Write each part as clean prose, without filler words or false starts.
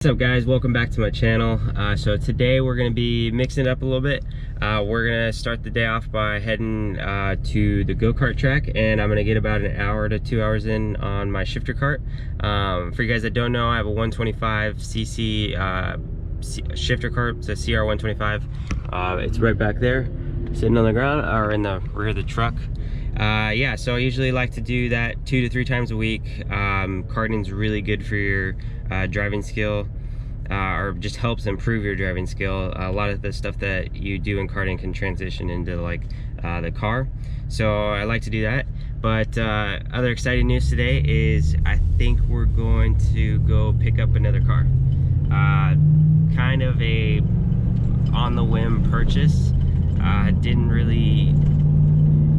What's up guys, welcome back to my channel. So today we're going to be mixing it up a little bit. We're going to start the day off by heading to the go-kart track, and I'm going to get about an hour to 2 hours in on my shifter kart. For you guys that don't know, I have a 125cc shifter kart. It's a CR 125. It's right back there sitting on the ground or in the rear of the truck. Yeah, so I usually like to do that 2 to 3 times a week. Karting's really good for your driving skill, or just helps improve your driving skill. A lot of the stuff that you do in karting can transition into like the car, so I like to do that. But other exciting news today is I think we're going to go pick up another car. Kind of a on the whim purchase.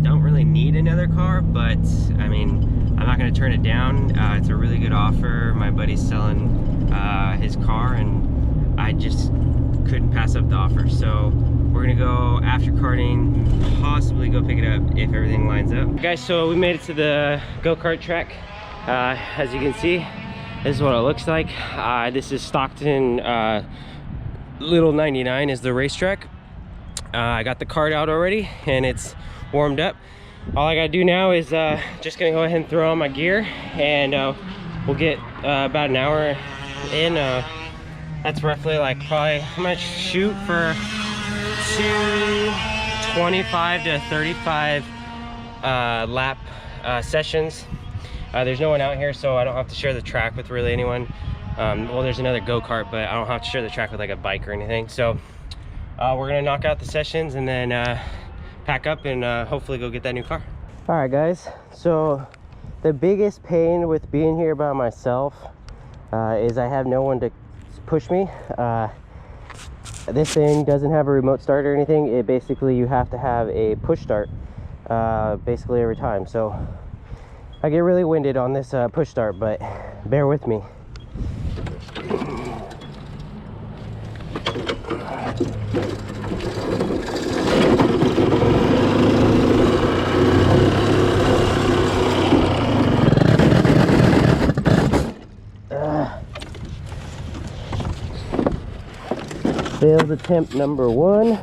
Don't really need another car, but I mean, I'm not going to turn it down. It's a really good offer. My buddy's selling his car, and I just couldn't pass up the offer. So we're gonna go after karting, possibly go pick it up if everything lines up. Guys, so we made it to the go-kart track. As you can see, this is what it looks like. This is Stockton Little 99 is the racetrack. I got the kart out already and it's warmed up. All I gotta do now is just gonna go ahead and throw on my gear, and we'll get about an hour in. That's roughly like probably, I'm gonna shoot for 225 to 35 lap sessions. There's no one out here, so I don't have to share the track with really anyone. Well, there's another go-kart, but I don't have to share the track with like a bike or anything. So we're gonna knock out the sessions and then pack up and hopefully go get that new car. All right guys, so the biggest pain with being here by myself is I have no one to push me. This thing doesn't have a remote start or anything. It basically, you have to have a push start basically every time. So I get really winded on this push start, but bear with me. Failed attempt number 1.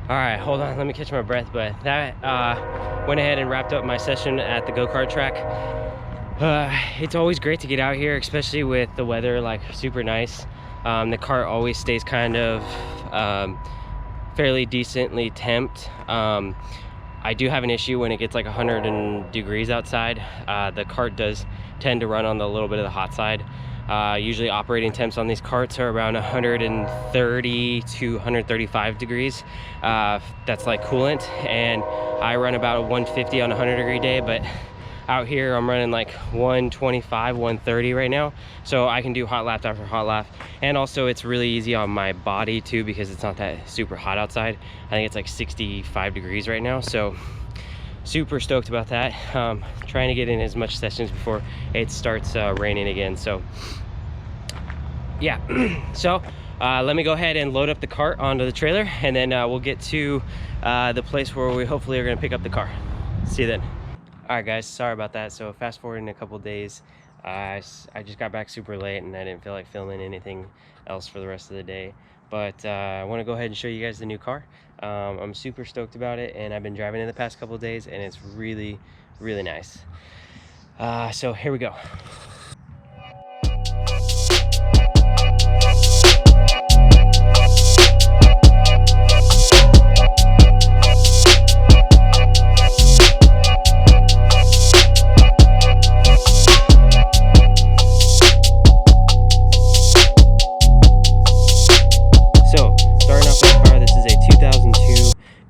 All right, hold on, let me catch my breath. But that went ahead and wrapped up my session at the go-kart track. It's always great to get out here, especially with the weather like super nice. The cart always stays kind of fairly decently temped. I do have an issue when it gets like 100 degrees outside. The cart does tend to run on the little bit of the hot side. Usually operating temps on these carts are around 130 to 135 degrees. That's like coolant, and I run about a 150 on a 100-degree day, but out here I'm running like 125, 130 right now, so I can do hot lap after hot lap. And also it's really easy on my body too, because it's not that super hot outside. I think it's like 65 degrees right now, so super stoked about that. Trying to get in as much sessions before it starts raining again. So yeah. So let me go ahead and load up the cart onto the trailer, and then we'll get to the place where we hopefully are going to pick up the car. See you then. All right guys, sorry about that. So fast forwarding a couple days, I just got back super late and I didn't feel like filming anything else for the rest of the day, but I want to go ahead and show you guys the new car. I'm super stoked about it, and I've been driving it the past couple of days, and it's really nice. So here we go.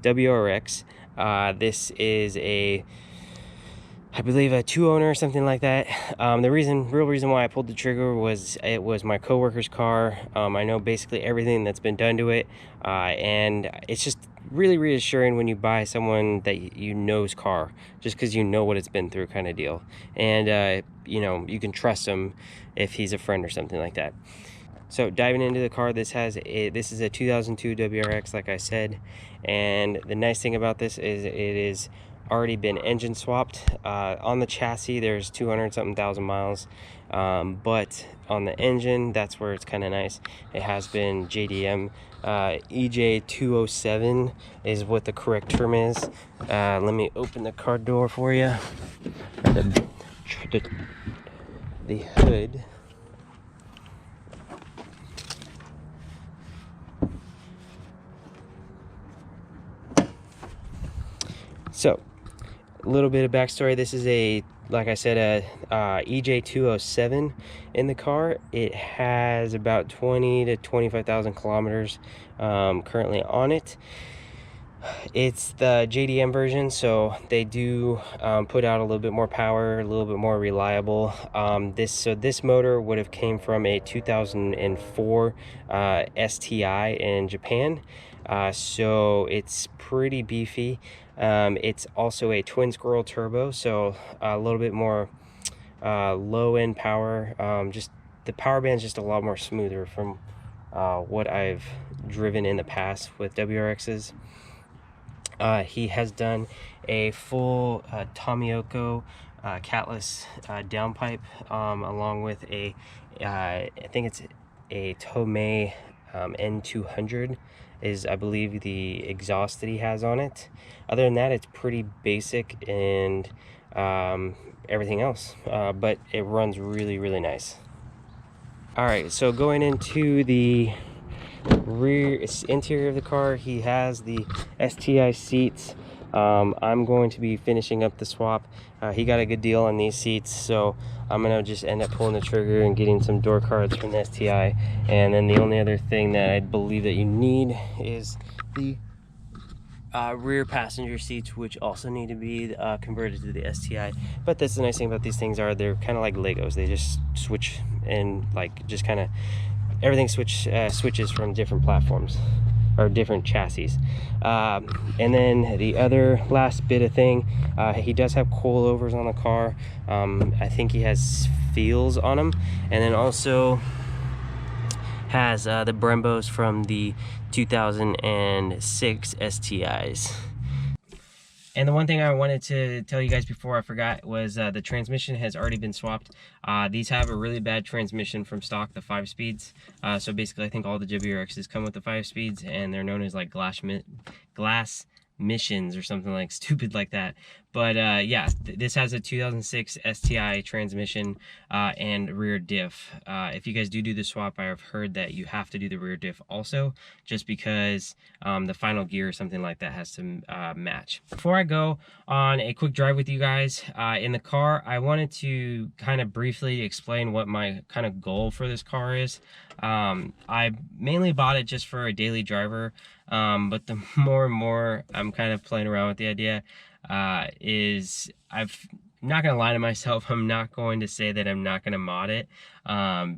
WRX. This is a, I believe, a 2-owner or something like that. The real reason why I pulled the trigger was it was my coworker's car. I know basically everything that's been done to it, and it's just really reassuring when you buy someone that you know's car, just because you know what it's been through, kind of deal. And you know, you can trust him if he's a friend or something like that. So diving into the car, this is a 2002 WRX, like I said, and the nice thing about this is it is already been engine swapped. On the chassis there's 200-something thousand miles, but on the engine, that's where it's kind of nice. It has been JDM. EJ207 is what the correct term is. Let me open the car door for you. The hood. So, a little bit of backstory. This is a, like I said, a EJ207 in the car. It has about 20 to 25,000 kilometers currently on it. It's the JDM version, so they do put out a little bit more power, a little bit more reliable. This motor would have came from a 2004 STI in Japan, so it's pretty beefy. It's also a twin scroll turbo, so a little bit more low end power. Just the power band's just a lot more smoother from what I've driven in the past with WRXs. He has done a full Tomioka catless downpipe, along with a I think it's a Tomei N200 is, I believe, the exhaust that he has on it. Other than that, it's pretty basic and everything else, but it runs really nice. All right, so going into the rear interior of the car, he has the STI seats. I'm going to be finishing up the swap. He got a good deal on these seats, so I'm gonna just end up pulling the trigger and getting some door cards from the STI. And then the only other thing that I believe that you need is the rear passenger seats, which also need to be converted to the STI. But that's the nice thing about these things, are they're kind of like Legos. They just switch, and like just kind of everything switches from different platforms or different chassis. And then the other last bit of thing, he does have coilovers on the car. I think he has feels on them, and then also has the Brembos from the 2006 STIs. And the one thing I wanted to tell you guys before I forgot was the transmission has already been swapped. These have a really bad transmission from stock, the 5 speeds. So basically I think all the WRXs come with the 5 speeds, and they're known as like glass missions or something like stupid like that. But yeah, this has a 2006 STI transmission and rear diff. If you guys do the swap, I have heard that you have to do the rear diff also, just because the final gear or something like that has to match. Before I go on a quick drive with you guys in the car, I wanted to kind of briefly explain what my kind of goal for this car is. I mainly bought it just for a daily driver, but the more and more I'm kind of playing around with the idea, is I'm not gonna lie to myself. I'm not going to say that I'm not gonna mod it,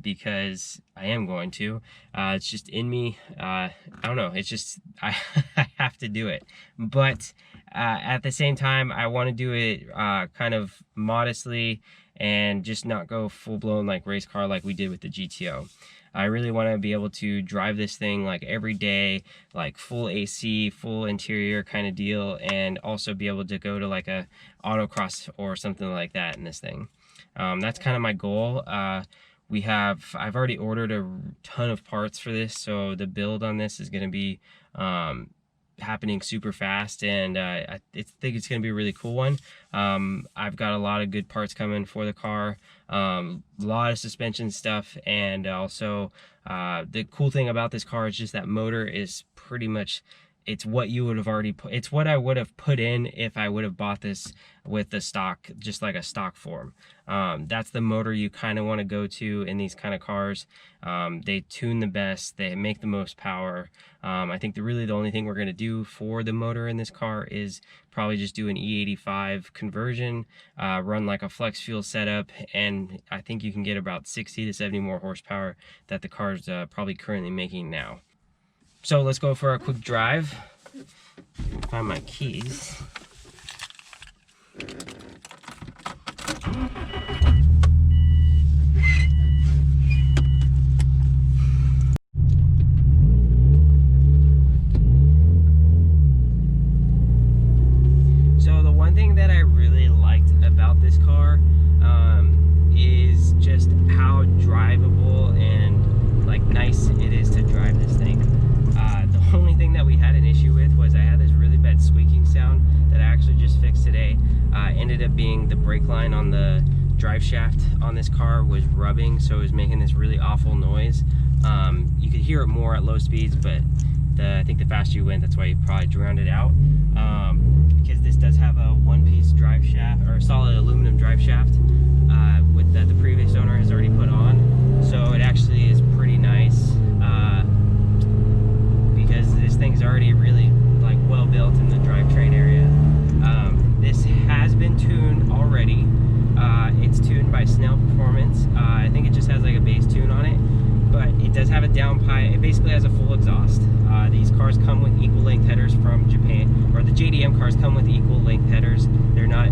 because I am going to. It's just in me. I don't know, it's just I have to do it. But at the same time, I want to do it kind of modestly and just not go full-blown like race car like we did with the GTO. I really want to be able to drive this thing like every day, like full AC, full interior kind of deal, and also be able to go to like a autocross or something like that in this thing. That's kind of my goal. I've already ordered a ton of parts for this, so the build on this is going to be happening super fast, and I think it's going to be a really cool one. I've got a lot of good parts coming for the car, a lot of suspension stuff, and also the cool thing about this car is just that motor is pretty much, it's what you would have already put, it's what I would have put in if I would have bought this with the stock, just like a stock form. That's the motor you kind of want to go to in these kind of cars. They tune the best, they make the most power. I think the only thing we're going to do for the motor in this car is probably just do an E85 conversion, run like a flex fuel setup, and I think you can get about 60 to 70 more horsepower that the car's probably currently making now. So let's go for a quick drive. Find my keys. So the one thing that I really liked about this car is just how drivable and like nice it is to drive this thing. The only thing that we had an issue with was I had this really bad squeaking sound that I actually just fixed today. Ended up being the brake line on the drive shaft on this car was rubbing, so it was making this really awful noise. You could hear it more at low speeds, but I think the faster you went, that's why you probably drowned it out. Because this does have a one-piece drive shaft, or a solid aluminum drive shaft, with that the previous owner has already put on. So it actually is pretty nice. Because this thing's already really like well built in the drivetrain area. This has been tuned already. It's tuned by Snell Performance. I think it just has like a base tune on it, but it does have a downpipe. It basically has a full exhaust. These cars come with equal length headers from Japan, or the JDM cars come with equal length headers. They're not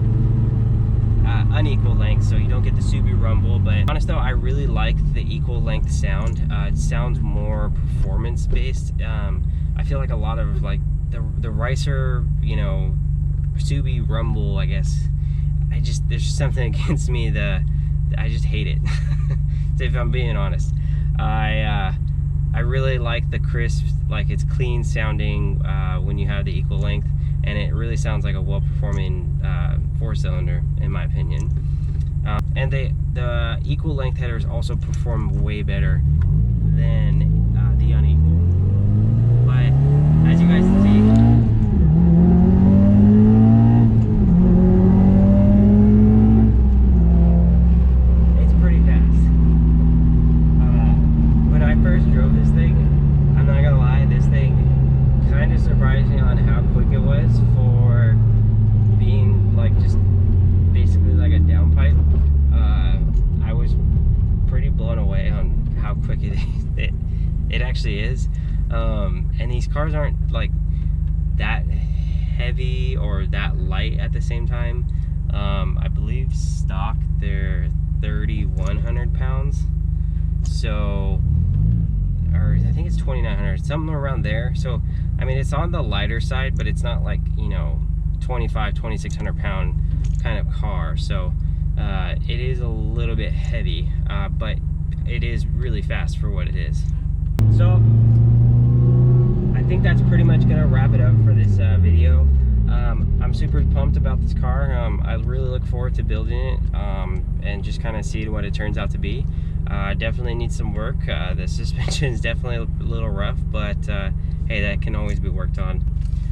unequal length, so you don't get the Subi rumble. But honest though, I really like the equal length sound. It sounds more performance based. I feel like a lot of like the Ricer, you know, Subi rumble, I guess, there's something against me that I just hate it. If I'm being honest, I really like the crisp, like it's clean sounding when you have the equal length, and it really sounds like a well-performing four-cylinder in my opinion. And the equal length headers also perform way better than the unequal. But as you guys can see, it actually is. And these cars aren't like that heavy or that light at the same time. I believe stock they're 3,100 pounds, so, or I think it's 2,900, something around there. So I mean, it's on the lighter side, but it's not like, you know, 2,600 pound kind of car. So it is a little bit heavy, but it is really fast for what it is. So I think that's pretty much gonna wrap it up for this video. I'm super pumped about this car. I really look forward to building it and just kind of see what it turns out to be. Definitely needs some work. The suspension is definitely a little rough, but hey, that can always be worked on.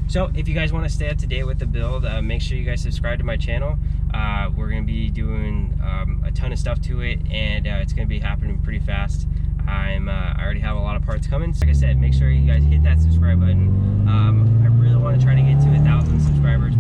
So if you guys want to stay up to date with the build, make sure you guys subscribe to my channel. We're going to be doing a ton of stuff to it, and it's going to be happening pretty fast. I already have a lot of parts coming. So like I said, make sure you guys hit that subscribe button. I really want to try to get to 1,000 subscribers.